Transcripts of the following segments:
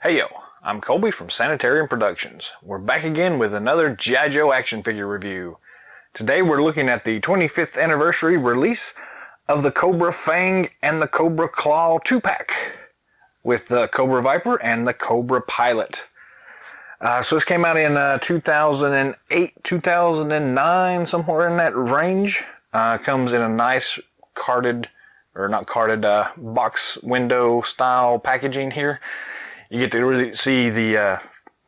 Hey yo, I'm Colby from Sanitarium Productions. We're back again with another G.I. Joe action figure review. Today we're looking at the 25th anniversary release of the Cobra Fang and the Cobra Claw 2-pack with the Cobra Viper and the Cobra Pilot. So this came out in 2008, 2009, somewhere in that range. Comes in a nice carded, or not carded, box window style packaging here. You get to really see the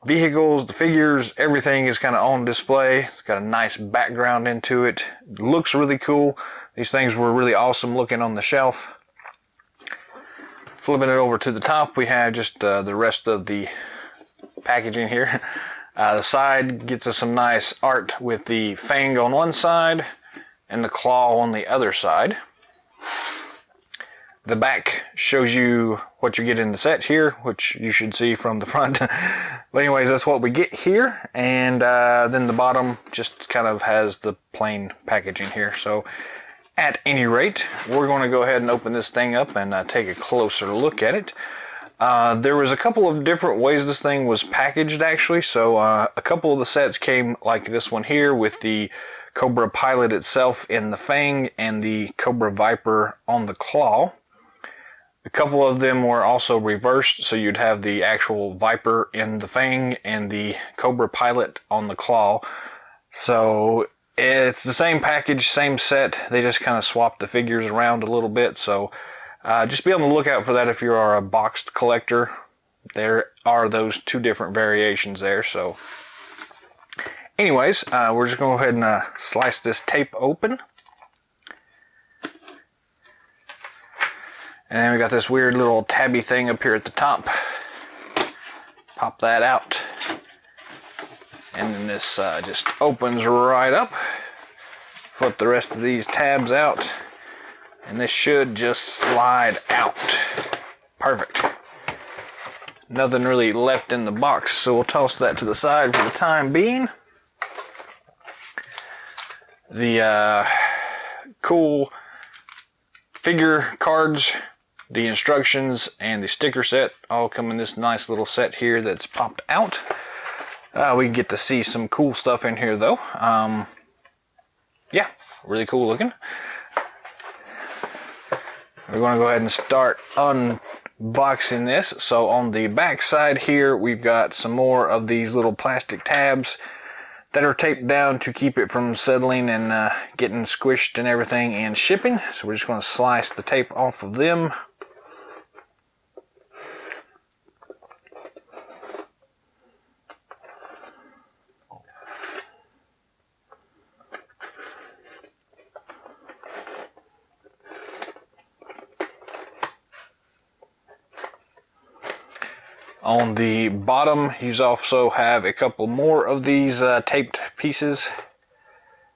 vehicles, the figures, everything is kind of on display. It's got a nice background into it. It looks really cool. These things were really awesome looking on the shelf. Flipping it over to the top, we have just the rest of the packaging here. The side gets us some nice art with the Fang on one side and the Claw on the other side. The back shows you what you get in the set here, which you should see from the front. But anyways, that's what we get here. And then the bottom just kind of has the plain packaging here. So at any rate, we're going to go ahead and open this thing up and take a closer look at it. There was a couple of different ways this thing was packaged actually. So a couple of the sets came like this one here with the Cobra Pilot itself in the Fang and the Cobra Viper on the Claw. A couple of them were also reversed, so you'd have the actual Viper in the Fang and the Cobra Pilot on the Claw. So it's the same package, same set. They just kind of swapped the figures around a little bit. So just be on the lookout for that if you are a boxed collector. There are those two different variations there. So anyways, we're just going to go ahead and slice this tape open. And then we got this weird little tabby thing up here at the top. Pop that out. And then this just opens right up. Flip the rest of these tabs out. And this should just slide out. Perfect. Nothing really left in the box, so we'll toss that to the side for the time being. The cool figure cards, the instructions, and the sticker set all come in this nice little set here that's popped out. We get to see some cool stuff in here though. Yeah, really cool looking. We're going to go ahead and start unboxing this. So on the back side here, we've got some more of these little plastic tabs that are taped down to keep it from settling and getting squished and everything and shipping. So we're just going to slice the tape off of them. On the bottom, you also have a couple more of these taped pieces.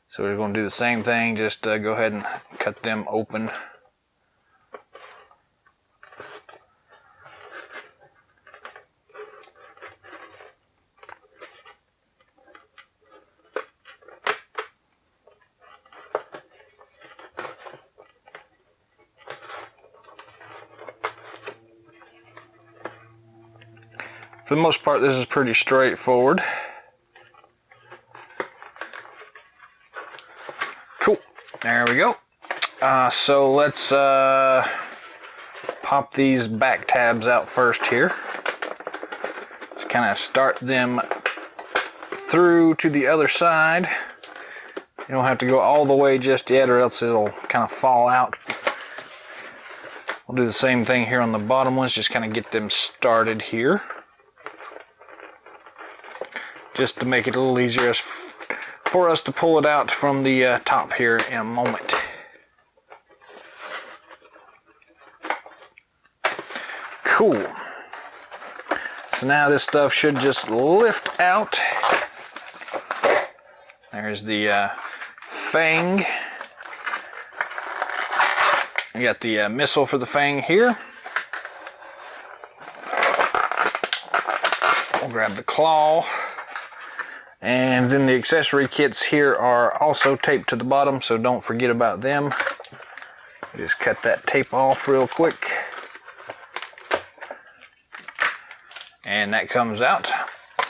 So we're going to do the same thing, just go ahead and cut them open. For the most part, this is pretty straightforward. Cool. There we go. So let's pop these back tabs out first here. Let's kind of start them through to the other side. You don't have to go all the way just yet, or else it'll kind of fall out. We'll do the same thing here on the bottom ones, just kind of get them started here. Just to make it a little easier for us to pull it out from the top here in a moment. Cool. So now this stuff should just lift out. There's the Fang. We got the missile for the Fang here. We'll grab the Claw. And then the accessory kits here are also taped to the bottom, so don't forget about them. Just cut that tape off real quick. And that comes out.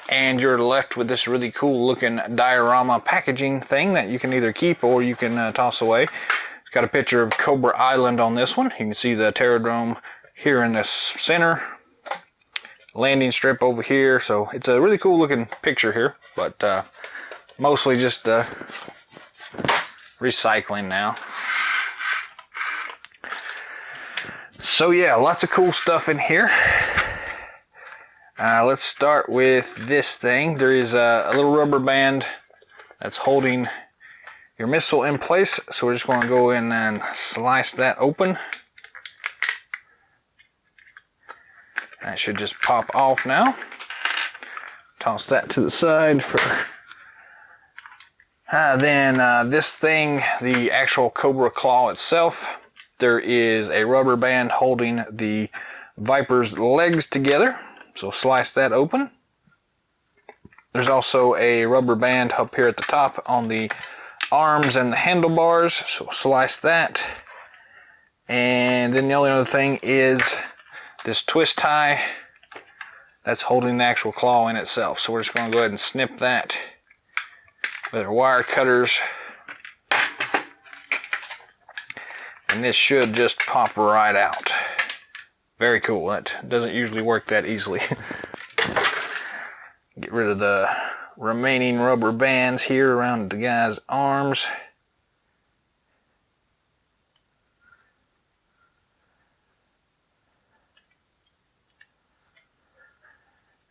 And you're left with this really cool looking diorama packaging thing that you can either keep or you can toss away. It's got a picture of Cobra Island on this one. You can see the Terradrome here in the center. Landing strip over here. So it's a really cool looking picture here. But mostly just recycling now. So yeah, lots of cool stuff in here. Let's start with this thing. There is a little rubber band that's holding your missile in place. So we're just going to go in and slice that open. That should just pop off now. Toss that to the side for... Then this thing, the actual Cobra Claw itself, there is a rubber band holding the Viper's legs together. So slice that open. There's also a rubber band up here at the top on the arms and the handlebars. So slice that. And then the only other thing is this twist tie that's holding the actual claw in itself. So we're just going to go ahead and snip that with our wire cutters. And this should just pop right out. Very cool. That doesn't usually work that easily. Get rid of the remaining rubber bands here around the guy's arms.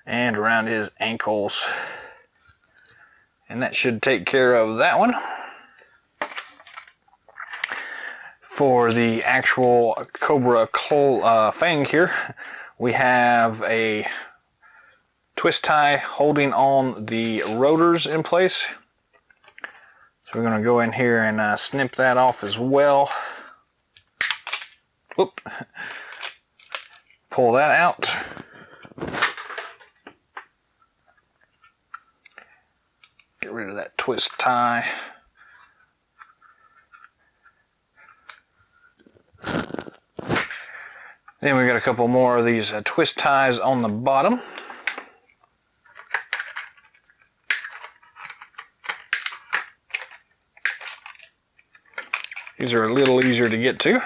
And around his ankles. And that should take care of that one. For the actual Cobra Fang here, we have a twist tie holding on the rotors in place. So we're going to go in here and snip that off as well. Whoop. Pull that out. Get rid of that twist tie. Then we got a couple more of these twist ties on the bottom. These are a little easier to get to.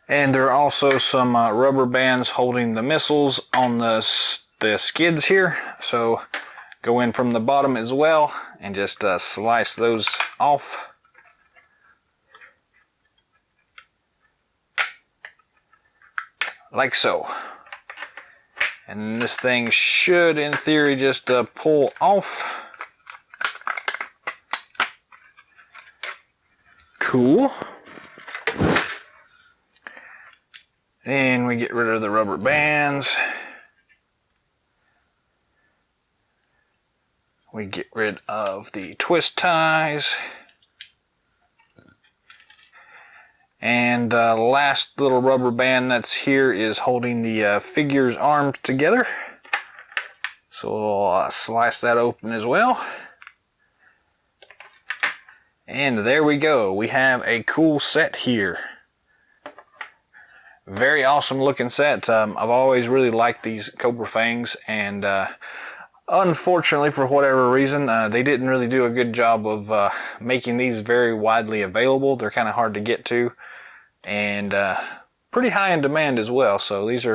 And there are also some rubber bands holding the missiles on the skids here. So go in from the bottom as well and just slice those off. Like so. And this thing should, in theory, just pull off. Cool. Then we get rid of the rubber bands. We get rid of the twist ties. And last little rubber band that's here is holding the figure's arms together. So we'll slice that open as well. And there we go. We have a cool set here. Very awesome looking set. I've always really liked these Cobra Fangs, and unfortunately, for whatever reason, they didn't really do a good job of making these very widely available. They're kind of hard to get to, and pretty high in demand as well. So this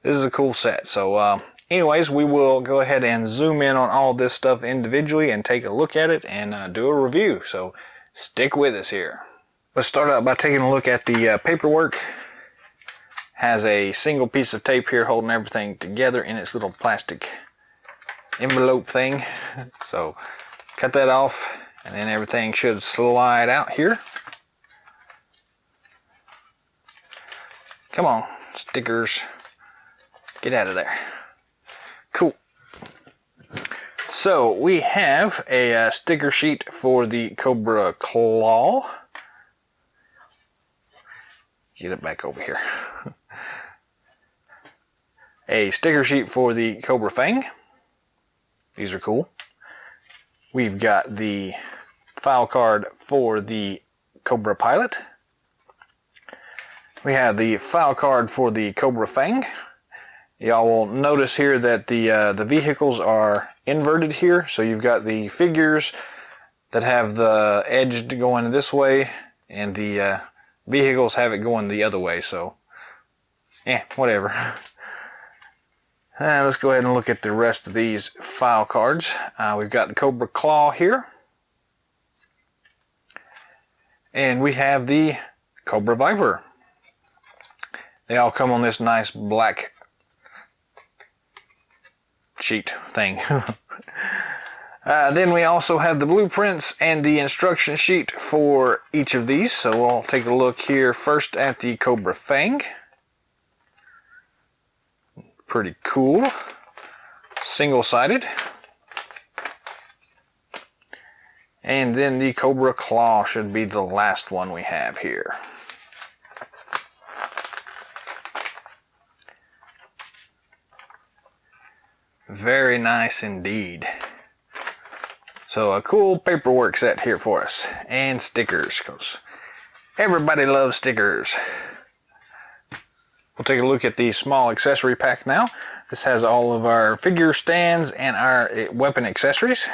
is a cool set. So anyways, we will go ahead and zoom in on all this stuff individually and take a look at it and do a review. So stick with us here. Let's start out by taking a look at the paperwork. Has a single piece of tape here holding everything together in its little plastic envelope thing. So cut that off, and then everything should slide out here. Come on, stickers, get out of there. Cool. So we have a sticker sheet for the Cobra Claw. Get it back over here. A sticker sheet for the Cobra Fang. These are cool. We've got the file card for the Cobra Pilot. We have the file card for the Cobra Fang. Y'all will notice here that the vehicles are inverted here. So you've got the figures that have the edge going this way, and the vehicles have it going the other way. So, whatever. Let's go ahead and look at the rest of these file cards. We've got the Cobra Claw here. And we have the Cobra Viper. They all come on this nice black sheet thing. Then we also have the blueprints and the instruction sheet for each of these. So we'll take a look here first at the Cobra Fang. Pretty cool. Single-sided. And then the Cobra Claw should be the last one we have here. Very nice indeed. So a cool paperwork set here for us. And stickers, because everybody loves stickers. We'll take a look at the small accessory pack now. This has all of our figure stands and our weapon accessories.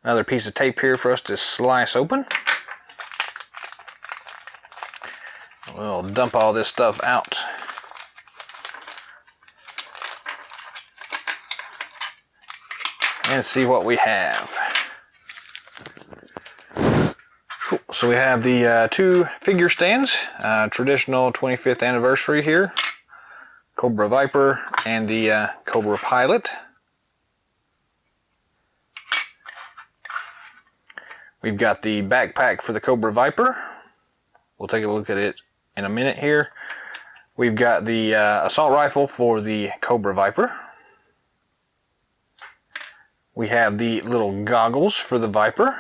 Another piece of tape here for us to slice open. We'll dump all this stuff out. And see what we have. Cool. So we have the two figure stands, traditional 25th anniversary here, Cobra Viper and the Cobra Pilot. We've got the backpack for the Cobra Viper. We'll take a look at it in a minute here. We've got the assault rifle for the Cobra Viper. We have the little goggles for the Viper.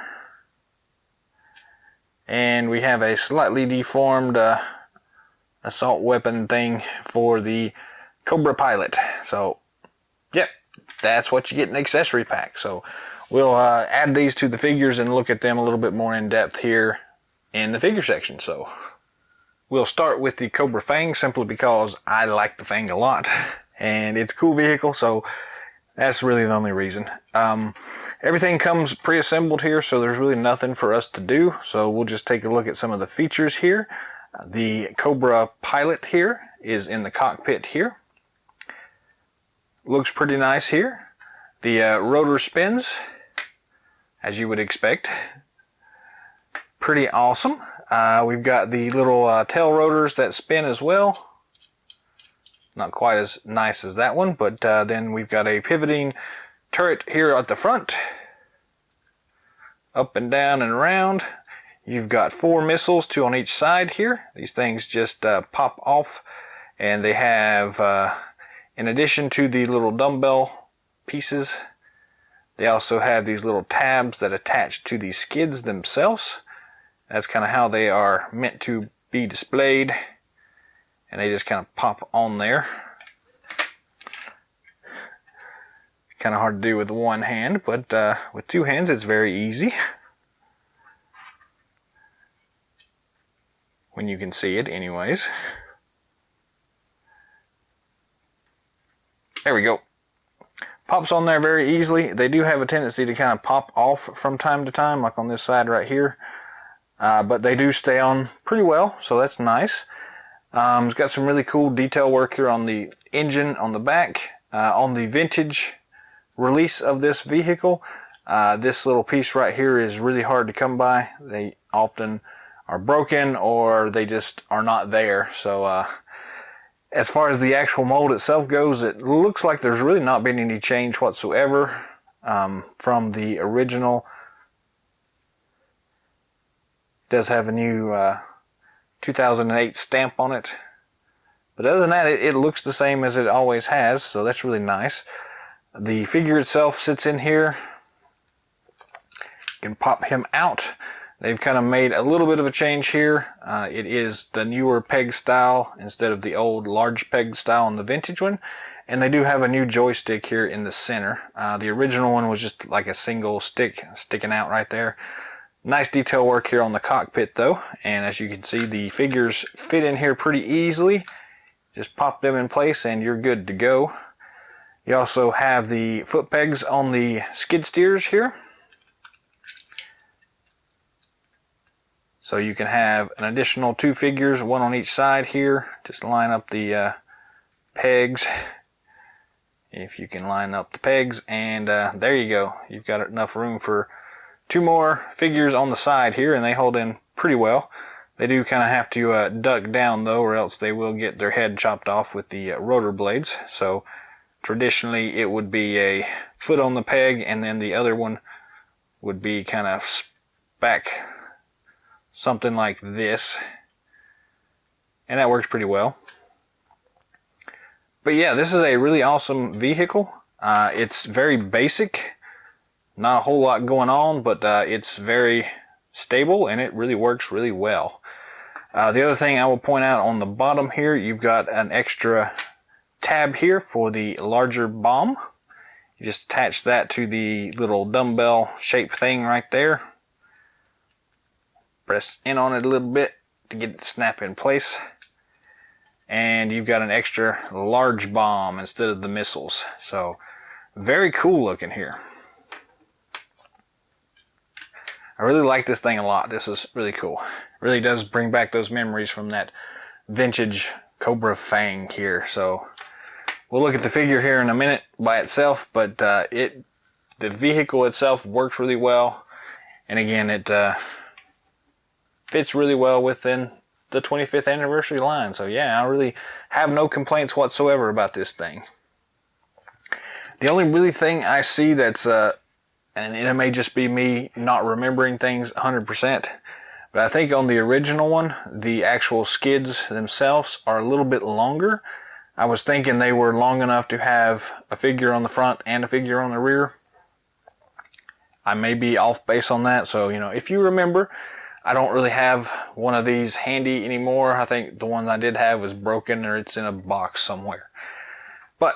And we have a slightly deformed assault weapon thing for the Cobra Pilot. So, yep, that's what you get in the accessory pack. So, we'll add these to the figures and look at them a little bit more in depth here in the figure section. So, we'll start with the Cobra Fang simply because I like the Fang a lot. And it's a cool vehicle, so that's really the only reason. Everything comes pre-assembled here, so there's really nothing for us to do. So we'll just take a look at some of the features here. The Cobra Pilot here is in the cockpit here. Looks pretty nice here. The rotor spins, as you would expect. Pretty awesome. We've got the little tail rotors that spin as well. Not quite as nice as that one, but then we've got a pivoting turret here at the front. Up and down and around. You've got 4 missiles, 2 on each side here. These things just pop off, and they have, in addition to the little dumbbell pieces, they also have these little tabs that attach to the skids themselves. That's kind of how they are meant to be displayed. And they just kind of pop on there. Kind of hard to do with one hand, but with 2 hands it's very easy. When you can see it anyways. There we go. Pops on there very easily. They do have a tendency to kind of pop off from time to time, like on this side right here. But they do stay on pretty well, so that's nice. It's got some really cool detail work here on the engine on the back. On the vintage release of this vehicle, this little piece right here is really hard to come by. They often are broken or they just are not there. So as far as the actual mold itself goes, it looks like there's really not been any change whatsoever from the original. It does have a new 2008 stamp on it, but other than that it looks the same as it always has, so that's really nice. The figure itself sits in here. You can pop him out. They've kind of made a little bit of a change here. It is the newer peg style instead of the old large peg style on the vintage one, and they do have a new joystick here in the center. The original one was just like a single stick sticking out right there. Nice detail work here on the cockpit though, and as you can see, the figures fit in here pretty easily. Just pop them in place and you're good to go. You also have the foot pegs on the skid steers here. So you can have an additional 2 figures, one on each side here. Just line up the pegs. If you can line up the pegs, and there you go. You've got enough room for 2 more figures on the side here, and they hold in pretty well. They do kind of have to duck down though, or else they will get their head chopped off with the rotor blades. So traditionally it would be a foot on the peg, and then the other one would be kind of back something like this, and that works pretty well. But yeah, this is a really awesome vehicle. It's very basic, not a whole lot going on, but it's very stable and it really works really well. The other thing I will point out on the bottom here, you've got an extra tab here for the larger bomb. You just attach that to the little dumbbell shaped thing right there. Press in on it a little bit to get it to snap in place. And you've got an extra large bomb instead of the missiles. So very cool looking here. I really like this thing a lot. This is really cool. It really does bring back those memories from that vintage Cobra Fang here. So we'll look at the figure here in a minute by itself, but the vehicle itself works really well. And again, it fits really well within the 25th anniversary line. So yeah, I really have no complaints whatsoever about this thing. The only really thing I see that's, and it may just be me not remembering things 100%, but I think on the original one, the actual skids themselves are a little bit longer. I was thinking they were long enough to have a figure on the front and a figure on the rear. I may be off base on that, so you know, if you remember, I don't really have one of these handy anymore. I think the one I did have was broken, or it's in a box somewhere. But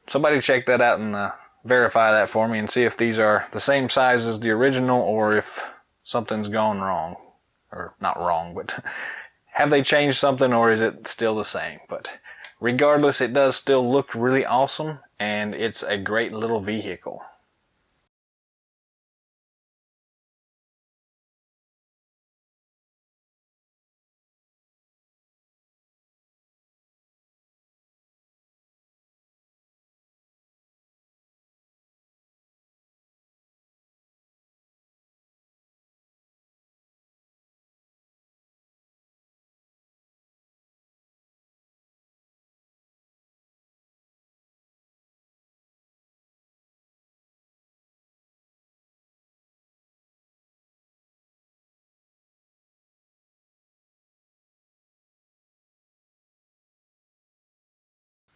somebody check that out and verify that for me and see if these are the same size as the original, or if something's gone wrong. Or not wrong, but have they changed something, or is it still the same? But regardless, it does still look really awesome, and it's a great little vehicle.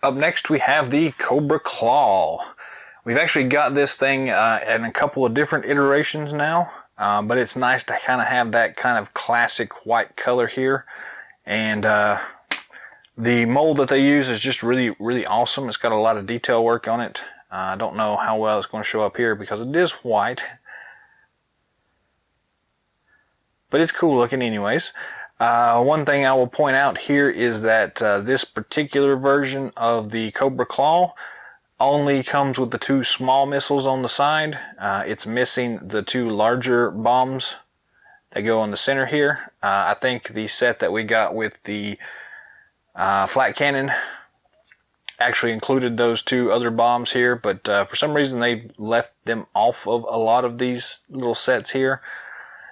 Up next we have the Cobra Claw. We've actually got this thing in a couple of different iterations now, but it's nice to kind of have that kind of classic white color here. And the mold that they use is just really, really awesome. It's got a lot of detail work on it. I don't know how well it's going to show up here because it is white, but it's cool looking anyways. One thing I will point out here is that this particular version of the Cobra Claw only comes with the 2 small missiles on the side. It's missing the 2 larger bombs that go on the center here. I think the set that we got with the flat cannon actually included those 2 other bombs here, but for some reason they left them off of a lot of these little sets here,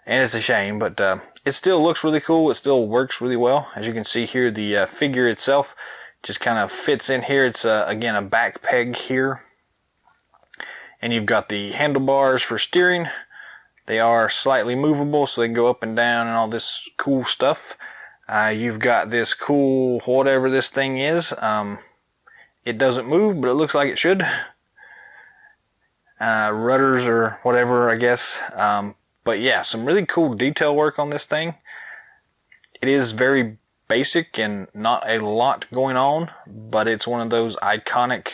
and it's a shame, but it still looks really cool. It still works really well. As you can see here, the figure itself just kind of fits in here. It's again a back peg here, and you've got the handlebars for steering. They are slightly movable, so they can go up and down and all this cool stuff. You've got this cool whatever this thing is. It doesn't move, but it looks like it should. Rudders or whatever, I guess. But yeah, some really cool detail work on this thing. It is very basic and not a lot going on, but it's one of those iconic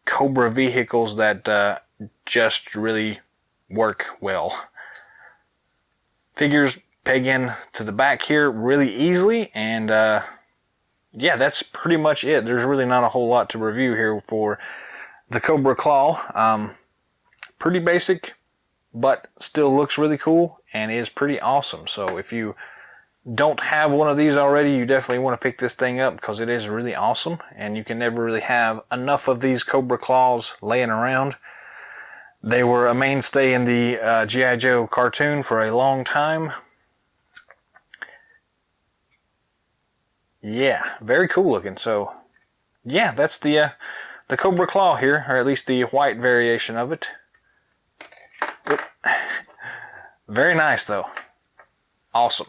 Cobra vehicles that just really work well. Figures peg in to the back here really easily, and yeah, that's pretty much it. There's really not a whole lot to review here for the Cobra Claw. Pretty basic, but still looks really cool and is pretty awesome. So if you don't have one of these already, you definitely want to pick this thing up because it is really awesome, and you can never really have enough of these Cobra Claws laying around. They were a mainstay in the G.I. Joe cartoon for a long time. Yeah, very cool looking. So yeah, that's the Cobra Claw here, or at least the white variation of it. Oop. Very nice though. Awesome.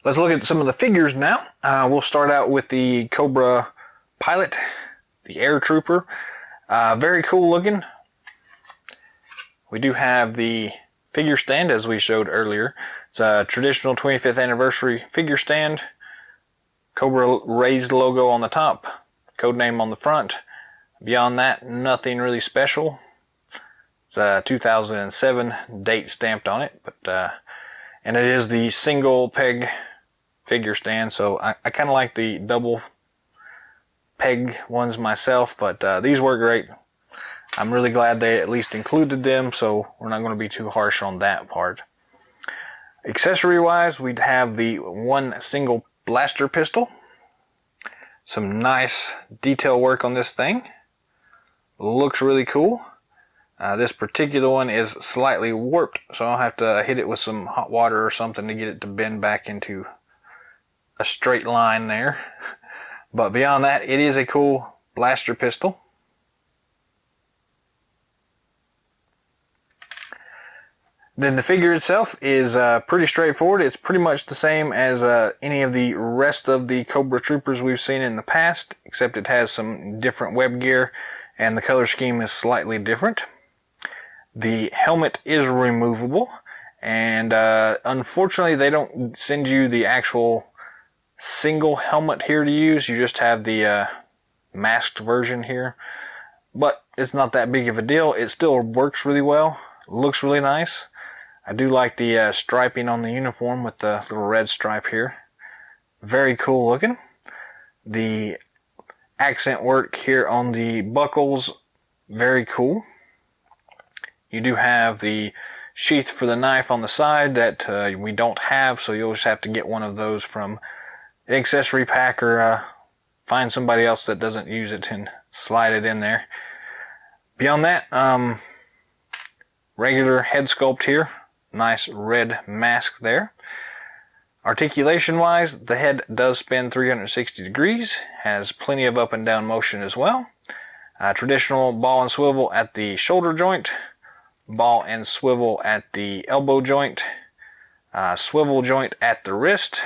Let's look at some of the figures now. We'll start out with the Cobra Pilot, the Air Trooper. Very cool looking. We do have the figure stand as we showed earlier. It's a traditional 25th anniversary figure stand. Cobra raised logo on the top, code name on the front. Beyond that, nothing really special. It's a 2007 date stamped on it, but and it is the single peg figure stand, so I kind of like the double peg ones myself, but these work great. I'm really glad they at least included them, so we're not going to be too harsh on that part. Accessory wise, we'd have the one single blaster pistol. Some nice detail work on this thing. Looks really cool. This particular one is slightly warped, so I'll have to hit it with some hot water or something to get it to bend back into a straight line there. But beyond that, it is a cool blaster pistol. Then the figure itself is pretty straightforward. It's pretty much the same as any of the rest of the Cobra Troopers we've seen in the past, except it has some different web gear and the color scheme is slightly different. The helmet is removable, and unfortunately they don't send you the actual single helmet here to use. You just have the masked version here, but it's not that big of a deal. It still works really well, looks really nice. I do like the striping on the uniform with the little red stripe here. Very cool looking. The accent work here on the buckles, very cool. You do have the sheath for the knife on the side that we don't have, so you'll just have to get one of those from an accessory pack, or find somebody else that doesn't use it and slide it in there. Beyond that, regular head sculpt here. Nice red mask there. Articulation wise, the head does spin 360 degrees, has plenty of up and down motion as well. Traditional ball and swivel at the shoulder joint, ball and swivel at the elbow joint, swivel joint at the wrist.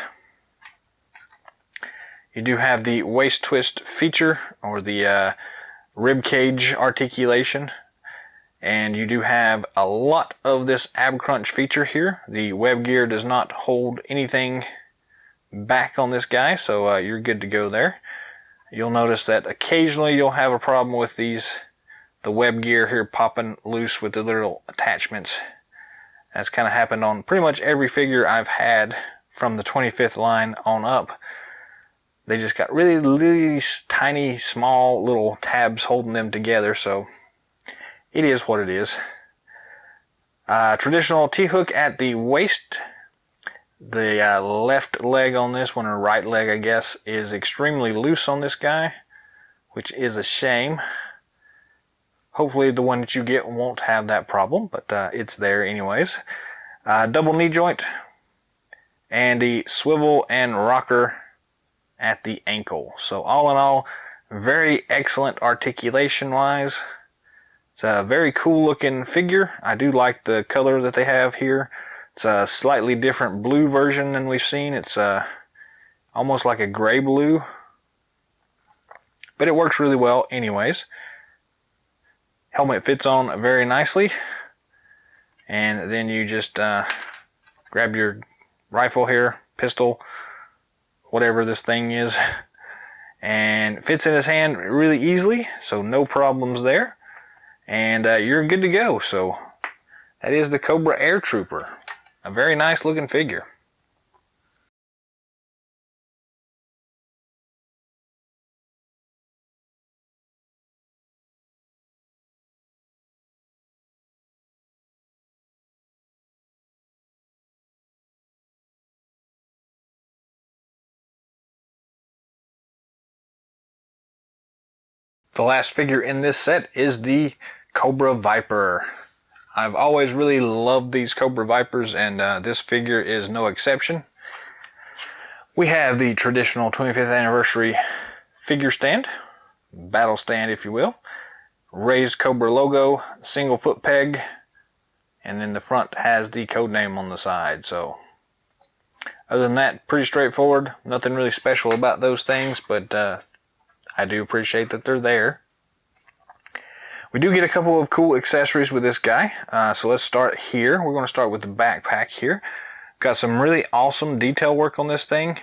You do have the waist twist feature, or the rib cage articulation, and you do have a lot of this ab crunch feature here. The web gear does not hold anything back on this guy, so you're good to go there. You'll notice that occasionally you'll have a problem with the web gear here popping loose with the little attachments. That's kind of happened on pretty much every figure I've had from the 25th line on up. They just got really tiny, small little tabs holding them together, so it is what it is. Traditional T-hook at the waist. The left leg on this one, or right leg I guess, is extremely loose on this guy, which is a shame. Hopefully the one that you get won't have that problem, but it's there anyways. Double knee joint, and the swivel and rocker at the ankle. So all in all, very excellent articulation wise. It's a very cool looking figure. I do like the color that they have here. It's a slightly different blue version than we've seen. It's almost like a gray blue, but it works really well anyways. Helmet fits on very nicely, and then you just grab your rifle here, pistol, whatever this thing is, and it fits in his hand really easily, so no problems there, and you're good to go. So that is the Cobra Air Trooper, a very nice looking figure. The last figure in this set is the Cobra Viper. I've always really loved these Cobra Vipers, and this figure is no exception. We have the traditional 25th anniversary figure stand, battle stand if you will, raised Cobra logo, single foot peg, and then the front has the code name on the side. So other than that, pretty straightforward. Nothing really special about those things, but I do appreciate that they're there. We do get a couple of cool accessories with this guy. So let's start here. We're going to start with the backpack here. Got some really awesome detail work on this thing.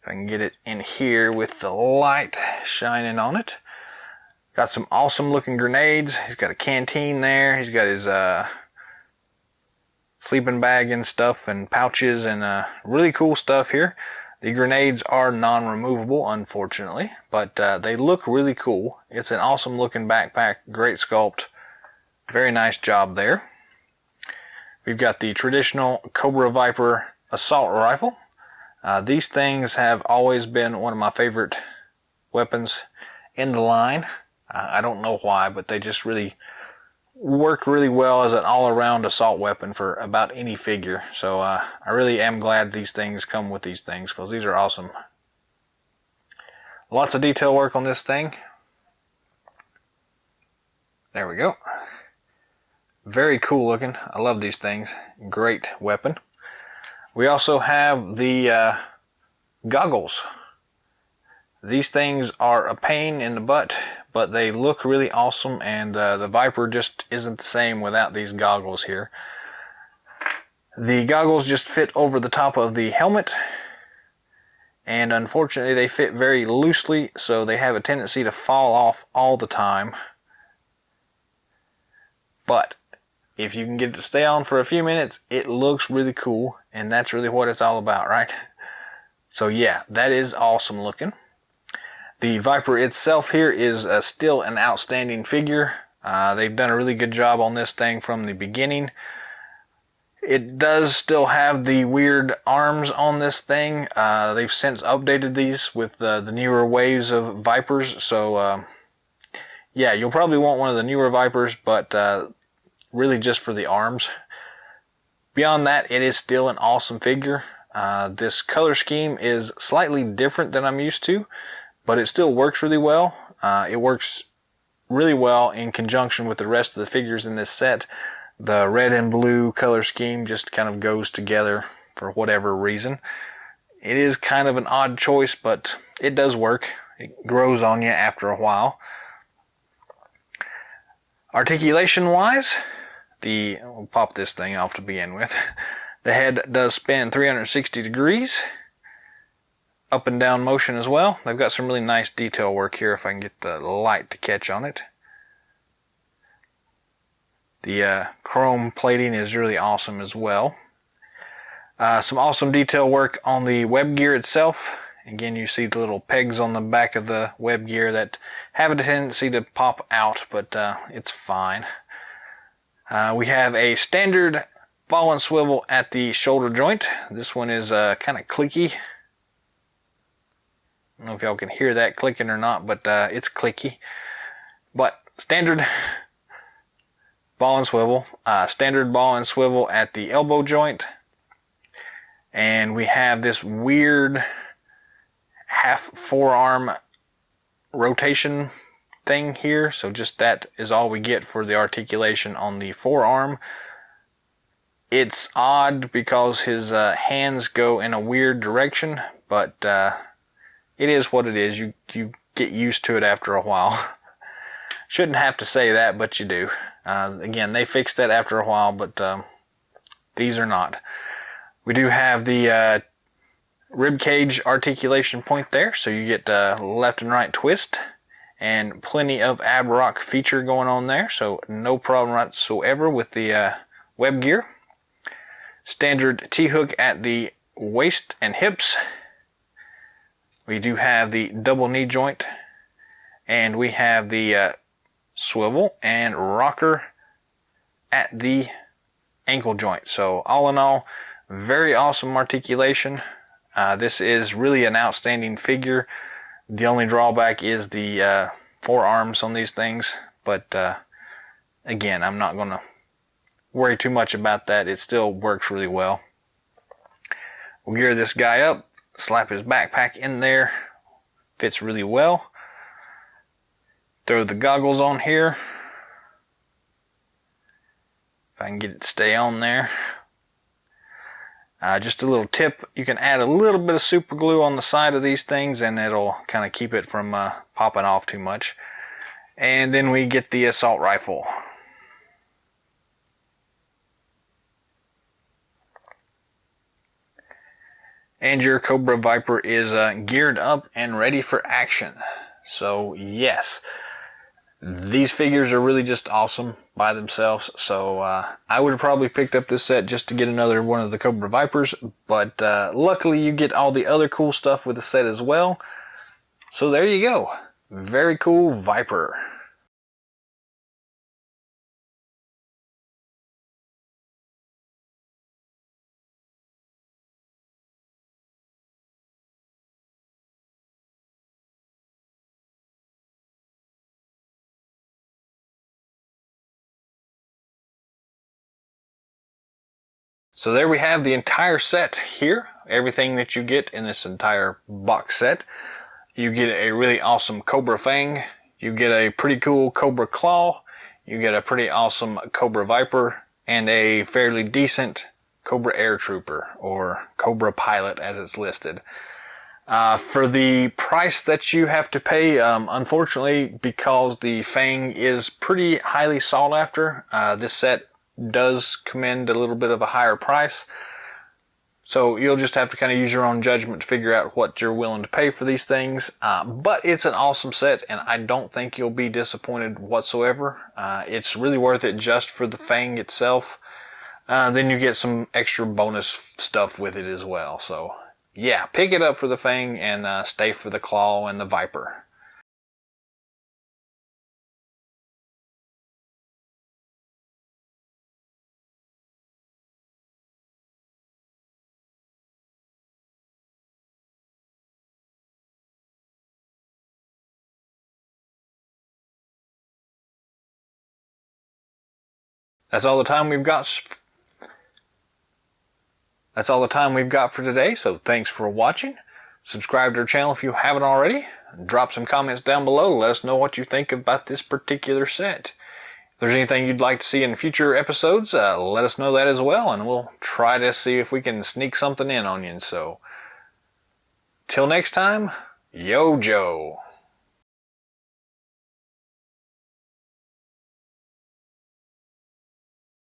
If I can get it in here with the light shining on it. Got some awesome looking grenades. He's got a canteen there. He's got his sleeping bag and stuff and pouches and really cool stuff here. The grenades are non-removable, unfortunately, but they look really cool. It's an awesome looking backpack, great sculpt, very nice job there. We've got the traditional Cobra Viper assault rifle. These things have always been one of my favorite weapons in the line. I don't know why, but they just really work really well as an all-around assault weapon for about any figure. So I really am glad these things come with these things, because these are awesome. Lots of detail work on this thing. There we go. Very cool looking. I love these things. Great weapon. We also have the goggles. These things are a pain in the butt, but they look really awesome, and the Viper just isn't the same without these goggles here. The goggles just fit over the top of the helmet, and unfortunately they fit very loosely, so they have a tendency to fall off all the time. But if you can get it to stay on for a few minutes, it looks really cool, and that's really what it's all about, right? So yeah, that is awesome looking. The Viper itself here is still an outstanding figure. They've done a really good job on this thing from the beginning. It does still have the weird arms on this thing. They've since updated these with the newer waves of Vipers. So yeah, you'll probably want one of the newer Vipers, but really just for the arms. Beyond that, it is still an awesome figure. This color scheme is slightly different than I'm used to, but it still works really well. It works really well in conjunction with the rest of the figures in this set. The red and blue color scheme just kind of goes together for whatever reason. It is kind of an odd choice, but it does work. It grows on you after a while. Articulation wise, we'll pop this thing off to begin with. The head does spin 360 degrees. Up and down motion as well. They've got some really nice detail work here if I can get the light to catch on it. The chrome plating is really awesome as well. Some awesome detail work on the web gear itself. Again, you see the little pegs on the back of the web gear that have a tendency to pop out, but it's fine. We have a standard ball and swivel at the shoulder joint. This one is kind of clicky. I don't know if y'all can hear that clicking or not, but it's clicky. But standard ball and swivel. Standard ball and swivel at the elbow joint. And we have this weird half forearm rotation thing here, so just that is all we get for the articulation on the forearm. It's odd because his hands go in a weird direction, but it is what it is. You get used to it after a while. Shouldn't have to say that, but you do. Again, they fixed that after a while, but these are not. We do have the rib cage articulation point there, so you get left and right twist and plenty of ab rock feature going on there, so no problem whatsoever with the web gear. Standard T-hook at the waist and hips. We do have the double knee joint, and we have the swivel and rocker at the ankle joint. So all in all, very awesome articulation. This is really an outstanding figure. The only drawback is the forearms on these things, but again, I'm not going to worry too much about that. It still works really well. We'll gear this guy up, slap his backpack in there, fits really well. Throw the goggles on here, if I can get it to stay on there. Just a little tip, you can add a little bit of super glue on the side of these things and it'll kind of keep it from popping off too much. And then we get the assault rifle. And your Cobra Viper is geared up and ready for action. So yes, these figures are really just awesome by themselves. So I would have probably picked up this set just to get another one of the Cobra Vipers, but luckily you get all the other cool stuff with the set as well. So there you go. Very cool Viper. So there we have the entire set here. Everything that you get in this entire box set. You get a really awesome Cobra Fang. You get a pretty cool Cobra Claw. You get a pretty awesome Cobra Viper. And a fairly decent Cobra Air Trooper, or Cobra Pilot as it's listed. For the price that you have to pay, unfortunately, because the Fang is pretty highly sought after, this set does command a little bit of a higher price. So you'll just have to kind of use your own judgment to figure out what you're willing to pay for these things. But it's an awesome set, and I don't think you'll be disappointed whatsoever. It's really worth it just for the Fang itself. Then you get some extra bonus stuff with it as well. So yeah, pick it up for the Fang and stay for the Claw and the Viper. That's all the time we've got. That's all the time we've got for today. So thanks for watching. Subscribe to our channel if you haven't already. Drop some comments down below. Let us know what you think about this particular set. If there's anything you'd like to see in future episodes, let us know that as well, and we'll try to see if we can sneak something in on you. So, till next time, Yo Joe.